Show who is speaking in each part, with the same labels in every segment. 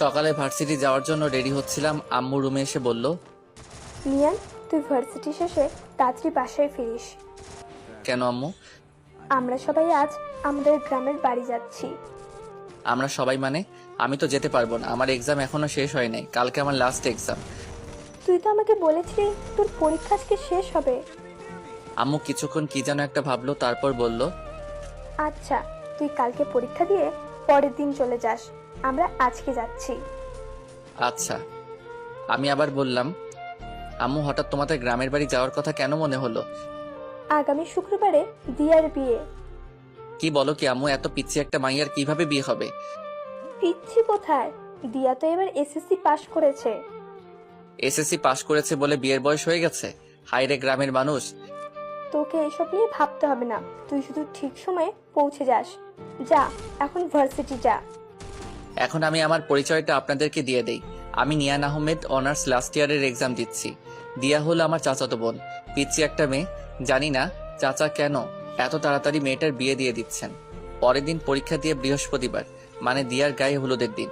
Speaker 1: সকালে ভার্সিটি যাওয়ার জন্য রেডি হচ্ছিলাম, আম্মু রুমে এসে বলল,
Speaker 2: নিয়ান, তুই ভার্সিটি শেষে তাড়াতাড়ি বাসায় ফিরিস।
Speaker 1: কেন আম্মু?
Speaker 2: আমরা সবাই আজ আমাদের গ্রামের বাড়ি যাচ্ছি।
Speaker 1: আমরা সবাই মানে? আমি তো যেতে পারবো না, আমার এক্সাম এখনো শেষ হয় নাই, কালকে আমার লাস্ট এক্সাম।
Speaker 2: তুই তো আমাকে বলেছিলি তোর পরীক্ষা আজকে শেষ হবে।
Speaker 1: আম্মু কিছুক্ষণ কি যেন একটা ভাবলো, তারপর বলল,
Speaker 2: আচ্ছা, তুই কালকে পরীক্ষা দিয়ে পরের দিন চলে যাস, আমরা আজকে যাচ্ছি।
Speaker 1: আচ্ছা। আমি আবার বললাম, আম্মু হঠাৎ তোমাদের গ্রামের বাড়ি যাওয়ার কথা কেন মনে হলো?
Speaker 2: আগামী শুক্রবারে দিয়ার বিয়ে।
Speaker 1: কি বলো কি আম্মু, এত পিচ্ছি একটা মাইয়ার কিভাবে বিয়ে হবে?
Speaker 2: পিচ্ছি কোথায়, দিয়া তো এবার এসএসসি পাশ করেছে।
Speaker 1: এসএসসি পাশ করেছে বলে বিয়ের বয়স হয়ে গেছে? হায়রে গ্রামের মানুষ।
Speaker 2: তোকে এসব নিয়ে ভাবতে হবে না, তুই শুধু ঠিক সময়ে পৌঁছে যাস। যা, এখন ভার্সিটি যা।
Speaker 1: এখন আমি আমার পরিচয়টা আপনাদেরকে দিয়ে দেই। আমি নিয়ান আহমেদ, অনার্স লাস্ট ইয়ারের এক্সাম দিচ্ছি। দিয়া হলো আমার চাচাতো বোন, পিচ্ছি একটা মেয়ে। জানি না চাচা কেন এত তাড়াতাড়ি মেয়েটার বিয়ে দিয়ে দিচ্ছেন। পরের দিন পরীক্ষা দিয়ে বৃহস্পতিবার, মানে দিয়ার গায়ে হলুদের দিন।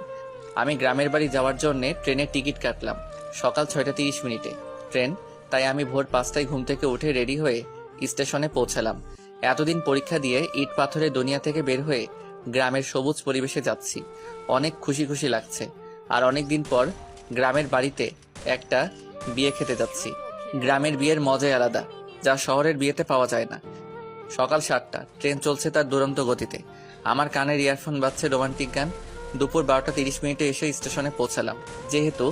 Speaker 1: আমি গ্রামের বাড়ি যাওয়ার জন্য ট্রেনের টিকিট কাটলাম সকাল 6:30 ট্রেন। তাই আমি ভোর 5টায় ঘুম থেকে উঠে রেডি হয়ে স্টেশনে পৌঁছালাম। এতদিন পরীক্ষা দিয়ে ইট পাথরের দুনিয়া থেকে বের হয়ে গ্রামের সবুজ পরিবেশে যাচ্ছি। অনেক খুশি খুশি লাগছে। আর অনেক দিন পর গ্রামের বাড়িতে একটা বিয়ে খেতে যাচ্ছি। গ্রামের বিয়ের মজাই আলাদা, যা শহরের বিয়েতে পাওয়া যায় না। সকাল 7টা, ট্রেন চলছে তার দুরন্ত গতিতে। আমার কানের ইয়ারফোন বাজছে রোমান্টিক গান। দুপুর 12টা 30 এসে স্টেশনে পৌঁছালাম। যেহেতু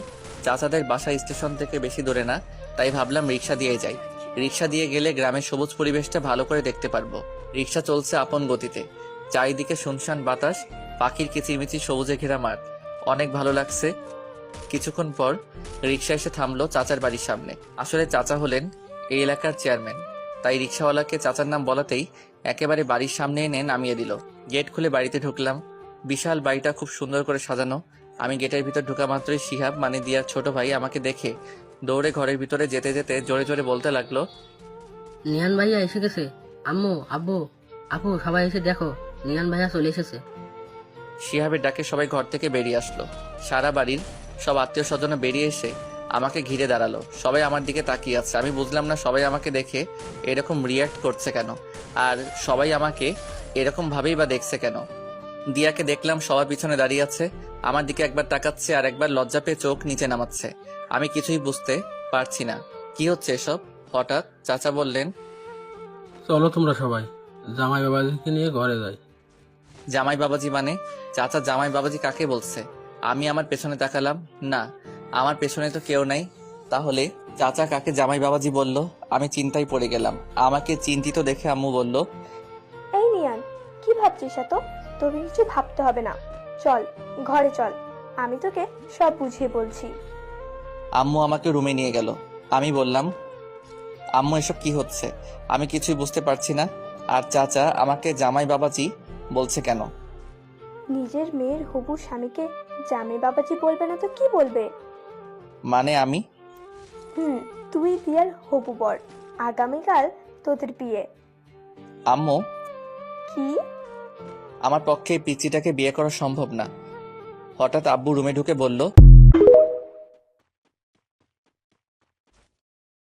Speaker 1: চাচাদের বাসা স্টেশন থেকে বেশি দূরে না, তাই ভাবলাম রিক্সা দিয়ে যাই। রিক্সা দিয়ে গেলে গ্রামের সবুজ পরিবেশটা ভালো করে দেখতে পারবো। রিক্সা চলছে আপন গতিতে। চারিদিকে শুনশান বাতাস, পাখির কিচিরমিচির সবুজে ঘেরা মাঠ। অনেক ভালো লাগছে। কিছুক্ষণ পর রিক্সা এসে থামলো চাচার বাড়ির সামনে। আসলে চাচা হলেন এই এলাকার চেয়ারম্যান, তাই রিক্সাওয়ালাকে চাচার নাম বলাতেই একেবারে বাড়ির সামনে এনে নামিয়ে দিল। গেট খুলে বাড়িতে ঢুকলাম। বিশাল বাড়িটা খুব সুন্দর করে সাজানো। আমি গেটের ভিতর ঢোকা মাত্রই শিহাব, মানে দিয়ার ছোট ভাই, আমাকে দেখে দৌড়ে ঘরের ভিতরে যেতে যেতে জোরে জোরে বলতে লাগলো,
Speaker 3: নিহান ভাইয়া এসে গেছে। আম্মু, আব্বু, আপু, সবাই এসে দেখো, নিহান ভাইয়া চলে এসেছে।
Speaker 1: শিহাবের ডাকে সবাই ঘর থেকে বেরিয়ে আসলো। সারা বাড়ির সব আত্মীয় স্বজন বেরিয়ে এসে আমাকে ঘিরে দাঁড়ালো। সবাই আমার দিকে তাকিয়ে আছে। আমি বুঝলাম না সবাই আমাকে দেখে এরকম রিয়্যাক্ট করছে কেন, আর সবাই আমাকে এরকম ভাবেই বা দেখছে কেন। দিয়াকে দেখলাম সবার পিছনে দাঁড়িয়ে আছে, আমার দিকে একবার তাকাচ্ছে আর একবার লজ্জা পেয়ে চোখ নিচে নামাচ্ছে। আমি কিছুই বুঝতে পারছি না কি হচ্ছে এসব। হঠাৎ চাচা বললেন,
Speaker 4: চলো তোমরা সবাই জামাই বাবাজিকে নিয়ে ঘরে যাই।
Speaker 1: জামাই বাবাজি মানে? চাচা জামাই বাবাজি কাকে বলছে? আমি আমার পেছনে তাকালাম, না, আমার পেছনে তো কেউ নাই। তাহলে চাচা কাকে জামাই বাবাজি বলল? আমি চিন্তায় পড়ে গেলাম। আমাকে চিন্তিত দেখে আম্মু বলল,
Speaker 2: এই নিয়ান, কি ভাবছিস এত? তোকে কিছু ভাবতে হবে না, চল ঘরে চল, আমি তোকে সব বুঝিয়ে বলছি।
Speaker 1: আম্মু আমাকে রুমে নিয়ে গেল। আমি বললাম, আম্মু এসব কি হচ্ছে? আমি কিছুই বুঝতে পারছি না। আর চাচা আমাকে জামাই বাবাজি বলছে কেন?
Speaker 2: নিজের মেয়ের হবু স্বামীকে জামাই বাবাজি বলবে না তো কি বলবে?
Speaker 1: মানে আমি?
Speaker 2: তুই দিয়ার হবু বর, আগামীকাল তোদের বিয়ে।
Speaker 1: আম্মু,
Speaker 2: কি?
Speaker 1: আমার পক্ষে এই পিচ্চিটাকে বিয়ে করা সম্ভব না। হঠাৎ আব্বু রুমে ঢুকে বলল,